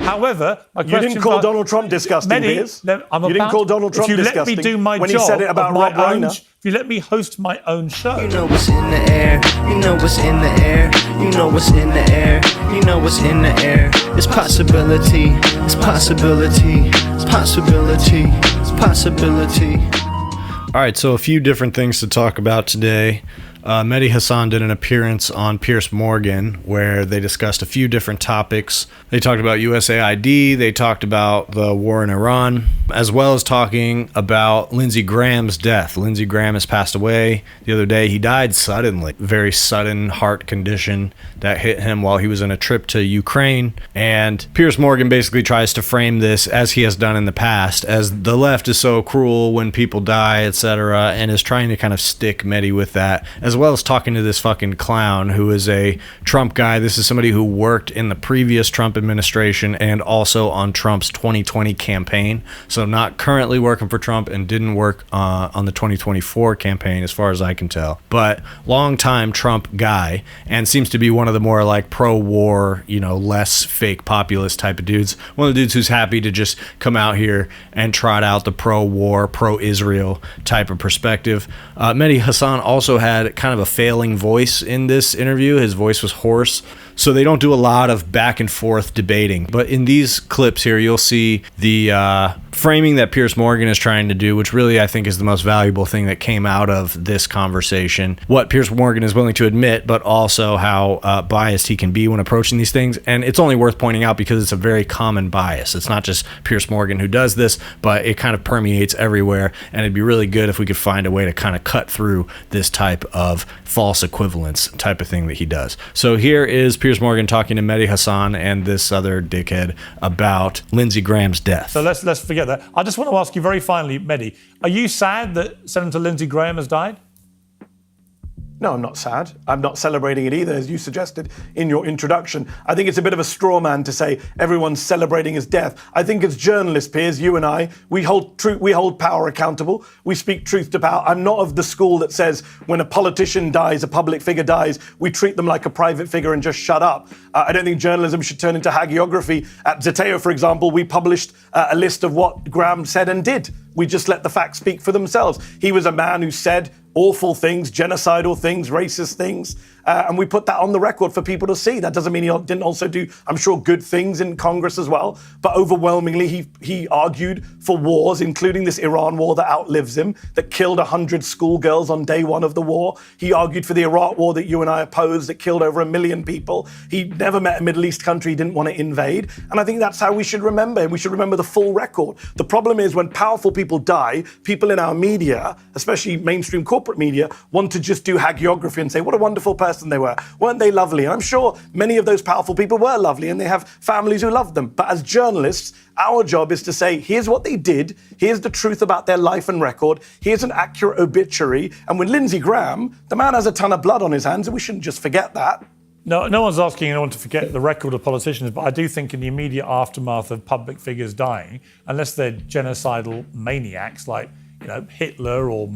However, you didn't call Donald Trump disgusting, Piers. You didn't call Donald Trump disgusting if you let me do my when job he said it about Rob Reiner. If you let me host my own show. You know what's in the air. You know what's in the air. You know what's in the air. You know what's in the air. It's possibility. It's possibility. It's possibility. It's possibility. All right, so a few different things to talk about today. Mehdi Hasan did an appearance on Piers Morgan where they discussed a few different topics. They talked about USAID, they talked about the war in Iran, as well as talking about Lindsey Graham's death. Lindsey Graham has passed away the other day. He died suddenly, very sudden heart condition that hit him while he was on a trip to Ukraine. And Piers Morgan basically tries to frame this, as he has done in the past, as the left is so cruel when people die, etc., and is trying to kind of stick Mehdi with that, as well as talking to this fucking clown who is a Trump guy. This is somebody who worked in the previous Trump administration and also on Trump's 2020 campaign. So not currently working for Trump and didn't work on the 2024 campaign as far as I can tell, but longtime Trump guy, and seems to be one of the more like pro-war, less fake populist type of dudes. One of the dudes who's happy to just come out here and trot out the pro-war, pro-Israel type of perspective. Mehdi Hasan also had kind of a failing voice in this interview. His voice was hoarse, so they don't do a lot of back and forth debating. But in these clips here, you'll see the framing that Piers Morgan is trying to do, which really I think is the most valuable thing that came out of this conversation. What Piers Morgan is willing to admit, but also how biased he can be when approaching these things. And it's only worth pointing out because it's a very common bias. It's not just Piers Morgan who does this, but it kind of permeates everywhere. And it'd be really good if we could find a way to kind of cut through this type of false equivalence type of thing that he does. So here is Piers Morgan talking to Mehdi Hasan and this other dickhead about Lindsey Graham's death. So let's forget that. I just want to ask you very finally, Mehdi, are you sad that Senator Lindsey Graham has died? No, I'm not sad. I'm not celebrating it either, as you suggested in your introduction. I think it's a bit of a straw man to say everyone's celebrating his death. I think as journalists, Piers, you and I, we hold power accountable. We speak truth to power. I'm not of the school that says when a politician dies, a public figure dies, we treat them like a private figure and just shut up. I don't think journalism should turn into hagiography. At Zeteo, for example, we published a list of what Graham said and did. We just let the facts speak for themselves. He was a man who said awful things, genocidal things, racist things, and we put that on the record for people to see. That doesn't mean he didn't also do, I'm sure, good things in Congress as well, but overwhelmingly he argued for wars, including this Iran war that outlives him, that killed 100 schoolgirls on day one of the war. He argued for the Iraq war that you and I opposed, that killed over 1 million people. He never met a Middle East country he didn't want to invade, and I think that's how we should remember him. We should remember the full record. The problem is when powerful people die, people in our media, especially mainstream corporate media, want to just do hagiography and say, what a wonderful person they were. Weren't they lovely? And I'm sure many of those powerful people were lovely and they have families who love them. But as journalists, our job is to say, here's what they did. Here's the truth about their life and record. Here's an accurate obituary. And with Lindsey Graham, the man has a ton of blood on his hands and we shouldn't just forget that. No one's asking anyone to forget the record of politicians, but I do think in the immediate aftermath of public figures dying, unless they're genocidal maniacs like Hitler or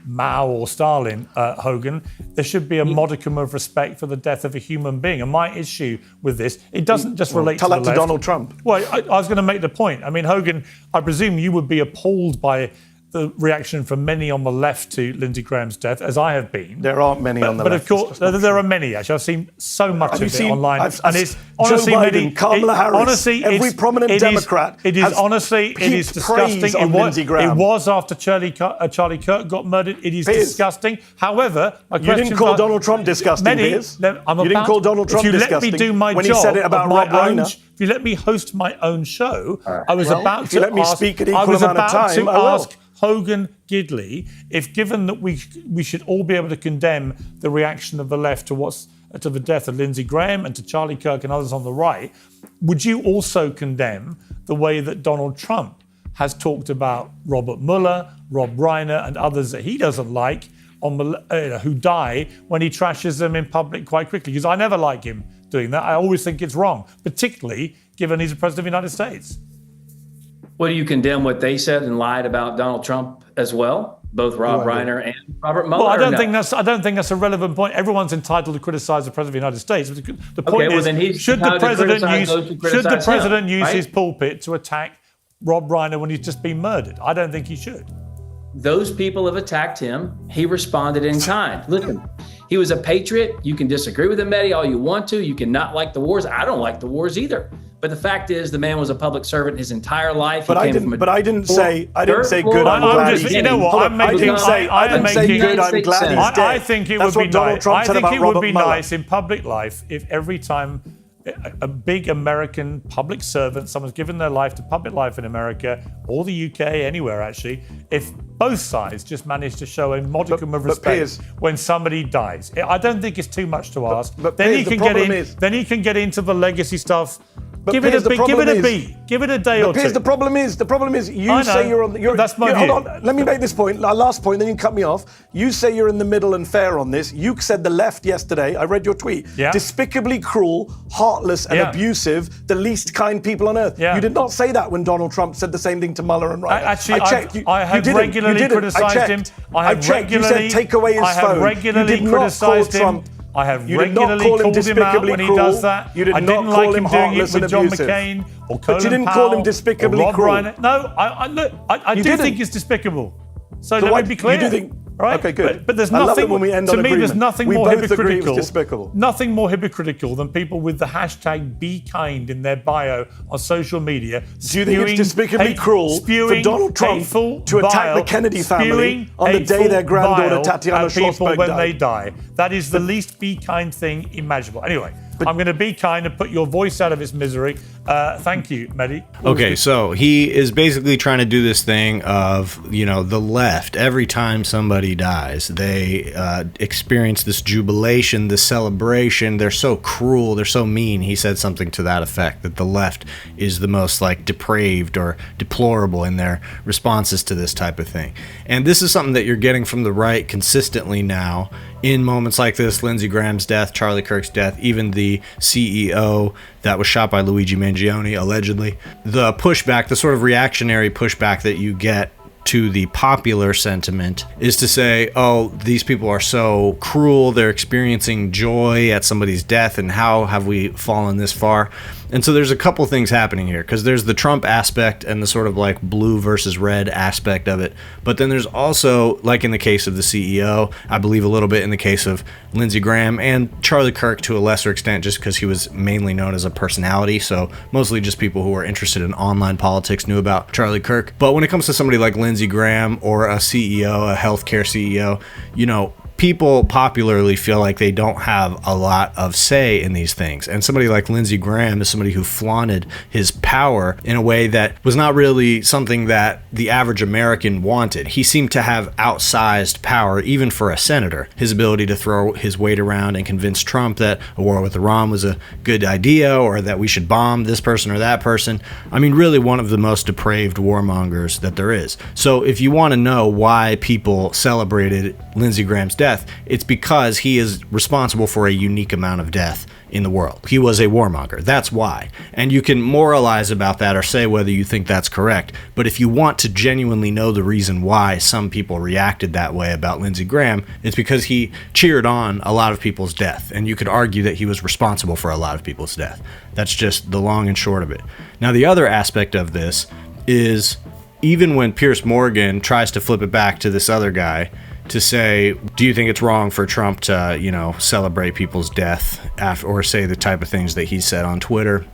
Mao or Stalin, Hogan, there should be a modicum of respect for the death of a human being. And my issue with this, it doesn't just relate to the left. Tell that to Donald Trump. Well, I was going to make the point. I mean, Hogan, I presume you would be appalled by the reaction from many on the left to Lindsey Graham's death, as I have been. There aren't many on the left. But of course, there are many, actually. I've seen so much of it online. And it's honestly, Joe Biden, Kamala Harris, honestly, every prominent Democrat it is disgusting. It was after Charlie Kirk got murdered. It is disgusting. However, you didn't call Donald Trump disgusting, Piers. You didn't call Donald Trump disgusting if you let me do my when job he said it about Rob Reiner. If you let me host my own show, I was about to ask Hogan Gidley, if given that we should all be able to condemn the reaction of the left to the death of Lindsey Graham and to Charlie Kirk and others on the right, would you also condemn the way that Donald Trump has talked about Robert Mueller, Rob Reiner and others that he doesn't like who die when he trashes them in public quite quickly? Because I never like him doing that. I always think it's wrong, particularly given he's the President of the United States. Well, do you condemn what they said and lied about Donald Trump as well? both Rob Reiner and Robert Mueller? Well, I don't think that's a relevant point. Everyone's entitled to criticize the president of the United States. The point is, should the president use his pulpit to attack Rob Reiner when he's just been murdered? I don't think he should. Those people have attacked him. He responded in kind. Listen, he was a patriot. You can disagree with him, Mehdi, all you want to. You can not like the wars. I don't like the wars either. But the fact is, the man was a public servant his entire life. But I didn't say good. I'm glad he's dead. You know what? I didn't say good. I'm glad he's dead. I think it would be nice. I think it would be nice in public life if every time a big American public servant, someone's given their life to public life in America or the UK, anywhere actually, if both sides just managed to show a modicum of respect when somebody dies. I don't think it's too much to ask. Then you can get into the legacy stuff. Give it a B. Give it a day or two. The problem is, you say you're on the. That's my view. Hold on, let me make this point. Last point, then you can cut me off. You say you're in the middle and fair on this. You said the left yesterday. I read your tweet. Yeah. Despicably cruel, heartless, and abusive. The least kind people on earth. Yeah. You did not say that when Donald Trump said the same thing to Mueller and Reiner. Actually, I checked. I have regularly criticised him. I checked. You said take away his phone. I have regularly criticised him. I have regularly called him out when he does that. I didn't like him doing it with John McCain or Colin Powell. But you didn't call him despicably cruel. No, I do think it's despicable. So let me be clear. You do think? Right? Okay, good. But there's I love nothing. it when we end to on me, agreement. there's nothing we more both hypocritical. Agree it was despicable. Nothing more hypocritical than people with the hashtag #BeKind in their bio on social media. Do you think it's despicably cruel for Donald Trump to attack the Kennedy family on the day their granddaughter Tatiana Schlossberg when died? they die? That is the least be kind thing imaginable. Anyway. I'm going to be kind and put your voice out of its misery. Thank you, Mehdi. Okay, so he is basically trying to do this thing of, the left. Every time somebody dies, they experience this jubilation, this celebration. They're so cruel. They're so mean. He said something to that effect, that the left is the most depraved or deplorable in their responses to this type of thing. And this is something that you're getting from the right consistently now. In moments like this, Lindsey Graham's death, Charlie Kirk's death, even the CEO that was shot by Luigi Mangione, allegedly. The pushback, the sort of reactionary pushback that you get to the popular sentiment is to say, oh, these people are so cruel, they're experiencing joy at somebody's death, and how have we fallen this far? And so there's a couple things happening here, because there's the Trump aspect and the sort of blue versus red aspect of it. But then there's also, like in the case of the CEO, I believe a little bit in the case of Lindsey Graham and Charlie Kirk to a lesser extent, just because he was mainly known as a personality. So mostly just people who were interested in online politics knew about Charlie Kirk. But when it comes to somebody like Lindsey Graham or a CEO, a healthcare CEO, people popularly feel like they don't have a lot of say in these things. And somebody like Lindsey Graham is somebody who flaunted his power in a way that was not really something that the average American wanted. He seemed to have outsized power, even for a senator. His ability to throw his weight around and convince Trump that a war with Iran was a good idea, or that we should bomb this person or that person. I mean, really one of the most depraved warmongers that there is. So if you want to know why people celebrated Lindsey Graham's death, it's because he is responsible for a unique amount of death in the world. He was a warmonger. That's why. And you can moralize about that or say whether you think that's correct. But if you want to genuinely know the reason why some people reacted that way about Lindsey Graham, it's because he cheered on a lot of people's death. And you could argue that he was responsible for a lot of people's death. That's just the long and short of it. Now, the other aspect of this is, even when Piers Morgan tries to flip it back to this other guy, to say, do you think it's wrong for Trump to, celebrate people's death or say the type of things that he said on Twitter?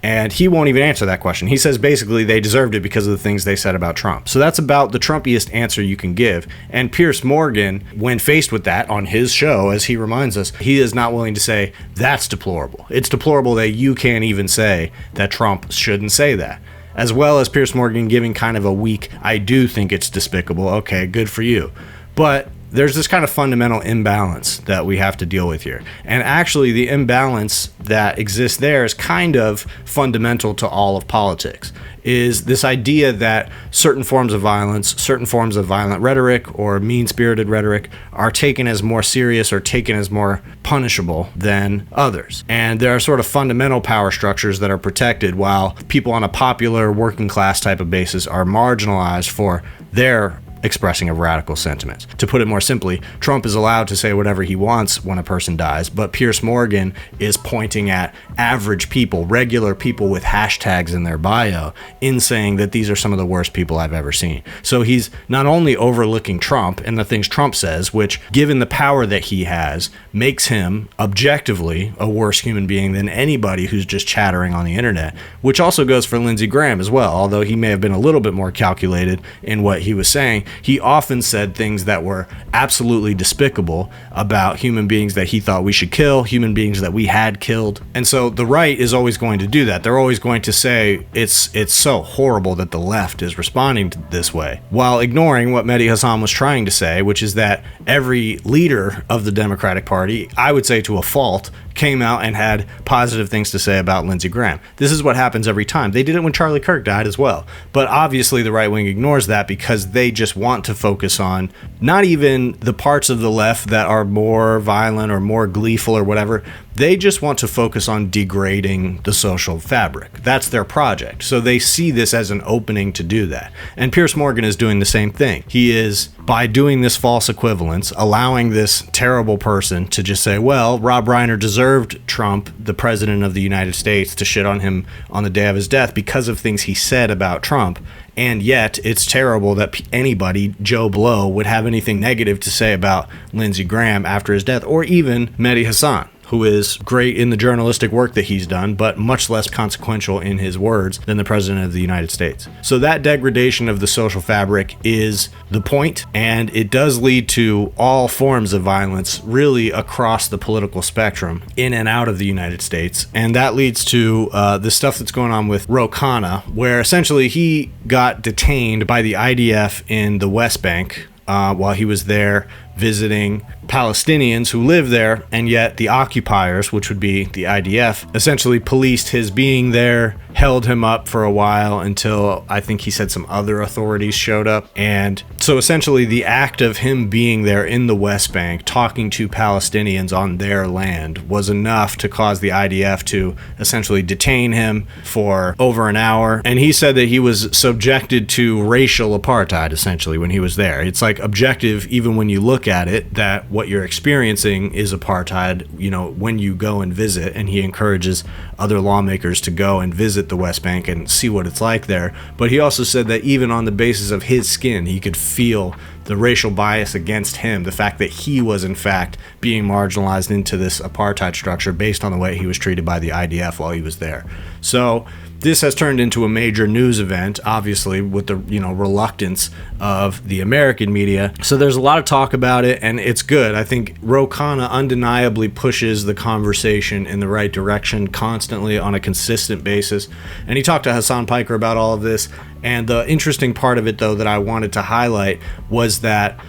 And he won't even answer that question. He says basically they deserved it because of the things they said about Trump. So that's about the Trumpiest answer you can give. And Piers Morgan, when faced with that on his show, as he reminds us, he is not willing to say that's deplorable. It's deplorable that you can't even say that Trump shouldn't say that. As well as Piers Morgan giving kind of a weak, I do think it's despicable. Okay, good for you. But there's this kind of fundamental imbalance that we have to deal with here. And actually, the imbalance that exists there is kind of fundamental to all of politics, is this idea that certain forms of violence, certain forms of violent rhetoric or mean-spirited rhetoric are taken as more serious or taken as more punishable than others. And there are sort of fundamental power structures that are protected, while people on a popular working class type of basis are marginalized for their expressing of radical sentiments. To put it more simply, Trump is allowed to say whatever he wants when a person dies, but Piers Morgan is pointing at average people, regular people with hashtags in their bio, in saying that these are some of the worst people I've ever seen. So he's not only overlooking Trump and the things Trump says, which, given the power that he has, makes him objectively a worse human being than anybody who's just chattering on the internet, which also goes for Lindsey Graham as well. Although he may have been a little bit more calculated in what he was saying, he often said things that were absolutely despicable about human beings that he thought we should kill, human beings that we had killed. And so the right is always going to do that. They're always going to say it's so horrible that the left is responding to this way, while ignoring what Mehdi Hasan was trying to say, which is that every leader of the Democratic Party, I would say to a fault, came out and had positive things to say about Lindsey Graham. This is what happens every time. They did it when Charlie Kirk died as well. But obviously the right wing ignores that because they just want to focus on not even the parts of the left that are more violent or more gleeful or whatever. They just want to focus on degrading the social fabric. That's their project. So they see this as an opening to do that. And Piers Morgan is doing the same thing. He is, by doing this false equivalence, allowing this terrible person to just say, well, Rob Reiner deserved Trump, the president of the United States, to shit on him on the day of his death because of things he said about Trump. And yet it's terrible that anybody, Joe Blow, would have anything negative to say about Lindsey Graham after his death, or even Mehdi Hasan, who is great in the journalistic work that he's done, but much less consequential in his words than the president of the United States. So that degradation of the social fabric is the point, and it does lead to all forms of violence really across the political spectrum in and out of the United States. And that leads to the stuff that's going on with Ro Khanna, where essentially he got detained by the IDF in the West Bank while he was there visiting Palestinians who live there, and yet the occupiers, which would be the IDF, essentially policed his being there, held him up for a while until I think he said some other authorities showed up. And so essentially the act of him being there in the West Bank talking to Palestinians on their land was enough to cause the IDF to essentially detain him for over an hour. And he said that he was subjected to racial apartheid essentially when he was there. It's like objective even when you look at it, that what you're experiencing is apartheid, you know, when you go and visit. And he encourages other lawmakers to go and visit the West Bank and see what it's like there. But he also said that even on the basis of his skin, he could feel the racial bias against him, the fact that he was in fact being marginalized into this apartheid structure based on the way he was treated by the IDF while he was there. So this has turned into a major news event, obviously, with the reluctance of the American media. So there's a lot of talk about it, and it's good. I think Ro Khanna undeniably pushes the conversation in the right direction constantly on a consistent basis. And he talked to Hasan Piker about all of this. And the interesting part of it, though, that I wanted to highlight was that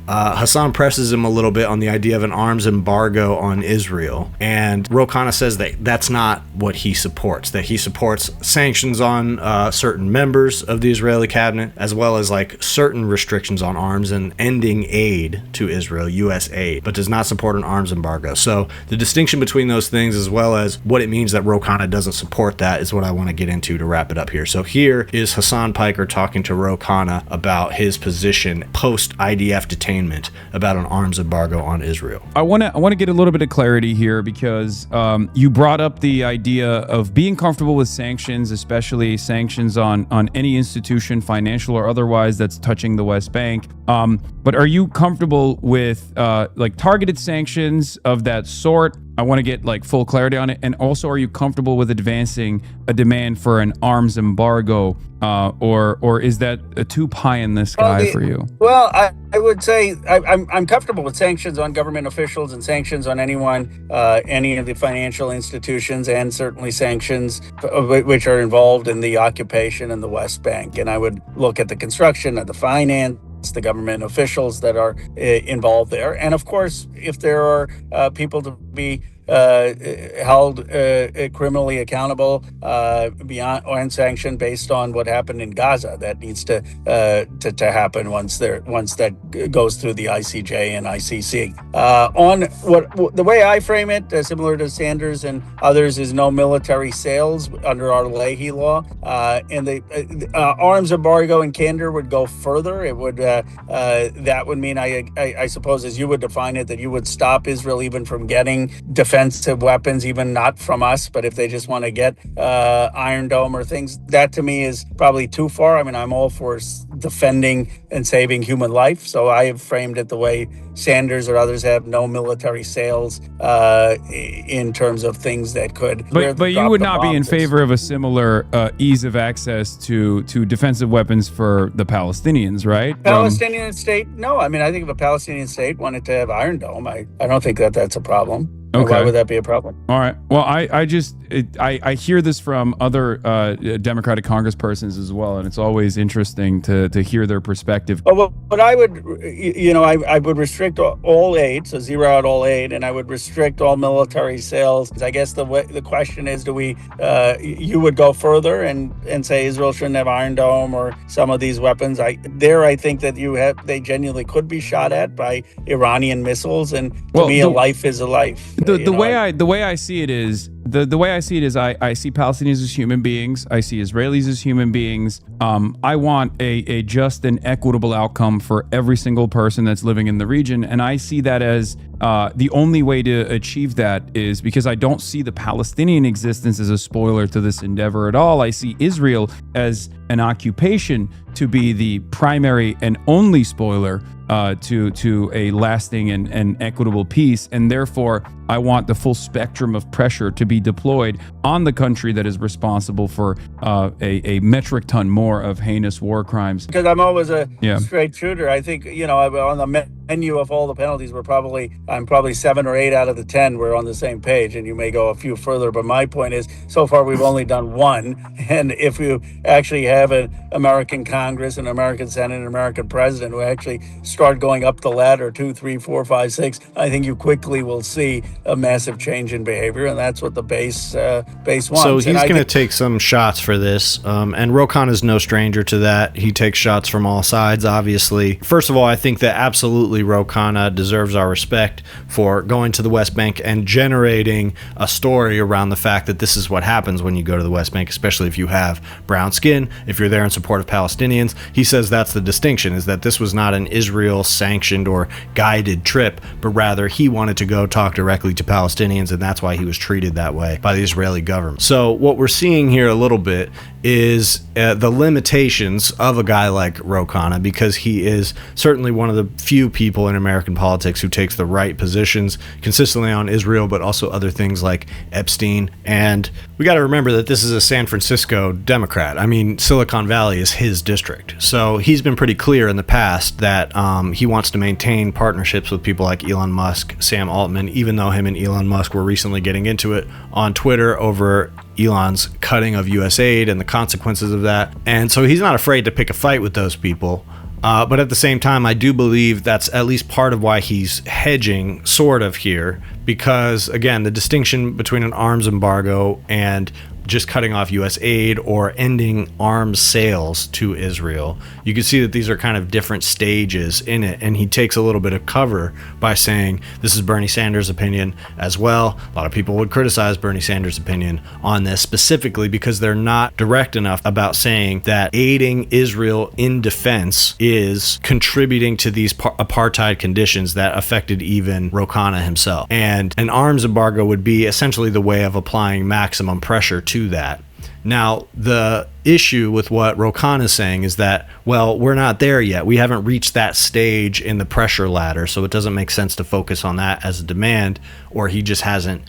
Hasan presses him a little bit on the idea of an arms embargo on Israel. And Ro Khanna says that that's not what he supports, that he supports sanctions on certain members of the Israeli cabinet, as well as like certain restrictions on arms and ending aid to Israel, U.S. aid, but does not support an arms embargo. So the distinction between those things, as well as what it means that Ro Khanna doesn't support that, is what I want to get into to wrap it up here. So here is Hasan Piker talking to Ro Khanna about his position post-IDF detainment about an arms embargo on Israel. I want to get a little bit of clarity here because you brought up the idea of being comfortable with sanctions, especially sanctions on any institution, financial or otherwise, that's touching the West Bank. But are you comfortable with like targeted sanctions of that sort? I want to get like full clarity on it. And also, are you comfortable with advancing a demand for an arms embargo, or is that a too pie in the sky for you? Well, I would say I'm comfortable with sanctions on government officials and sanctions on anyone, any of the financial institutions, and certainly sanctions which are involved in the occupation in the West Bank. And I would look at the construction of the finance, the government officials that are involved there. And of course, if there are people to be held criminally accountable beyond and sanctioned based on what happened in Gaza. That needs to happen once that goes through the ICJ and ICC. On what the way I frame it, similar to Sanders and others, is no military sales under our Leahy law, and the arms embargo in candor would go further. It would that would mean I suppose, as you would define it, that you would stop Israel even from getting defensive weapons, even not from us, but if they just want to get Iron Dome or things. That to me is probably too far. I mean, I'm all for defending and saving human life, so I have framed it the way Sanders or others have: no military sales in terms of things that could. But you would not be in favor of a similar ease of access to defensive weapons for the Palestinians, right? Palestinian state? No, I mean, I think if a Palestinian state wanted to have Iron Dome, I don't think that's a problem. Okay. Why would that be a problem? All right. Well, I hear this from other Democratic congresspersons as well, and it's always interesting to hear their perspective. Oh, but I would, I would restrict all aid, so zero out all aid, and I would restrict all military sales. I guess the question is, do we? You would go further and say Israel shouldn't have Iron Dome or some of these weapons. I think that they genuinely could be shot at by Iranian missiles, and to me, a life is a life. The way I see it is I see Palestinians as human beings. I see Israelis as human beings. I want a just and equitable outcome for every single person that's living in the region, and I see that as the only way to achieve that is because I don't see the Palestinian existence as a spoiler to this endeavor at all. I see Israel as an occupation to be the primary and only spoiler to a lasting and equitable peace, and therefore I want the full spectrum of pressure to be deployed on the country that is responsible for a metric ton more of heinous war crimes. Because I'm always a straight shooter. I think, on the menu of all the penalties, I'm probably 7 or 8 out of the 10 we're on the same page, and you may go a few further, but my point is, so far we've only done one, and if you actually have an American Congress, an American Senate, an American president who actually start going up the ladder 2, 3, 4, 5, 6, I think you quickly will see a massive change in behavior, and that's what the base wants. So he's going to take some shots for this, and Ro Khanna is no stranger to that. He takes shots from all sides, obviously. First of all, I think that absolutely Ro Khanna deserves our respect for going to the West Bank and generating a story around the fact that this is what happens when you go to the West Bank, especially if you have brown skin, if you're there in support of Palestinians. He says that's the distinction, is that this was not an Israel-sanctioned or guided trip, but rather he wanted to go talk directly to Palestinians, and that's why he was treated that way by the Israeli government. So what we're seeing here a little bit is the limitations of a guy like Ro Khanna, because he is certainly one of the few people in American politics who takes the right positions consistently on Israel, but also other things like Epstein. And we got to remember that this is a San Francisco Democrat. I mean, Silicon Valley is his district. So he's been pretty clear in the past that he wants to maintain partnerships with people like Elon Musk, Sam Altman, even though him and Elon Musk were recently getting into it on Twitter over Elon's cutting of U.S. aid and the consequences of that. And so he's not afraid to pick a fight with those people. But at the same time, I do believe that's at least part of why he's hedging sort of here, because, again, the distinction between an arms embargo and just cutting off U.S. aid or ending arms sales to Israel, you can see that these are kind of different stages in it, and he takes a little bit of cover by saying this is Bernie Sanders' opinion as well. A lot of people would criticize Bernie Sanders' opinion on this specifically because they're not direct enough about saying that aiding Israel in defense is contributing to these apartheid conditions that affected even Ro Khanna himself. And an arms embargo would be essentially the way of applying maximum pressure to that. Now, the issue with what Ro Khanna is saying is that, well, we're not there yet. We haven't reached that stage in the pressure ladder, so it doesn't make sense to focus on that as a demand, or he just hasn't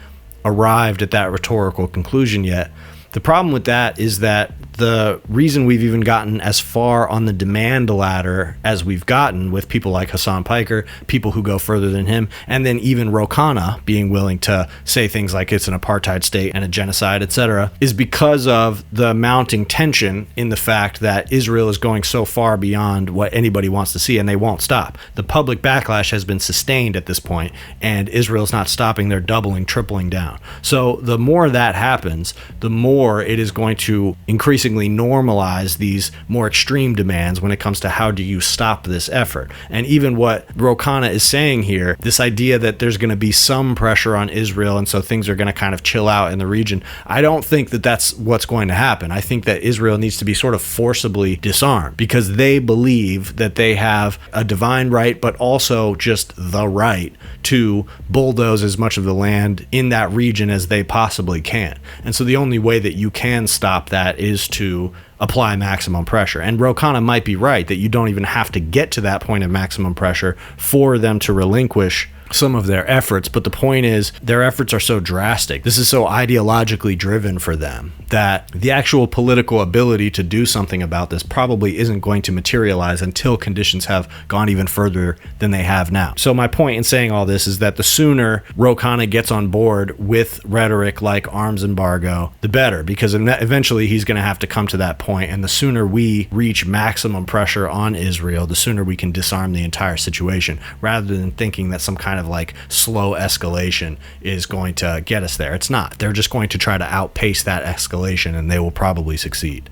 arrived at that rhetorical conclusion yet. The problem with that is that the reason we've even gotten as far on the demand ladder as we've gotten with people like Hassan Piker, people who go further than him, and then even Ro Khanna being willing to say things like it's an apartheid state and a genocide, etc., is because of the mounting tension in the fact that Israel is going so far beyond what anybody wants to see, and they won't stop. The public backlash has been sustained at this point, and Israel's not stopping. They're doubling, tripling down. So the more that happens, the more it is going to increasingly normalize these more extreme demands when it comes to how do you stop this effort. And even what Ro Khanna is saying here, this idea that there's going to be some pressure on Israel and so things are going to kind of chill out in the region, I don't think that that's what's going to happen. I think that Israel needs to be sort of forcibly disarmed because they believe that they have a divine right, but also just the right to bulldoze as much of the land in that region as they possibly can. And so the only way that you can stop that is to apply maximum pressure. And Ro Khanna might be right that you don't even have to get to that point of maximum pressure for them to relinquish some of their efforts, but the point is their efforts are so drastic. This is so ideologically driven for them that the actual political ability to do something about this probably isn't going to materialize until conditions have gone even further than they have now. So my point in saying all this is that the sooner Ro Khanna gets on board with rhetoric like arms embargo, the better, because eventually he's going to have to come to that point, and the sooner we reach maximum pressure on Israel, the sooner we can disarm the entire situation, rather than thinking that some kind of like slow escalation is going to get us there. It's not. They're just going to try to outpace that escalation, and they will probably succeed.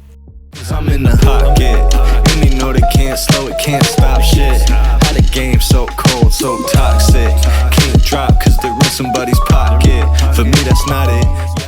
I'm in the pocket, and they know they can't slow it, can't stop shit. How the game so cold, so toxic, can't drop cause they're in somebody's pocket. For me that's not it.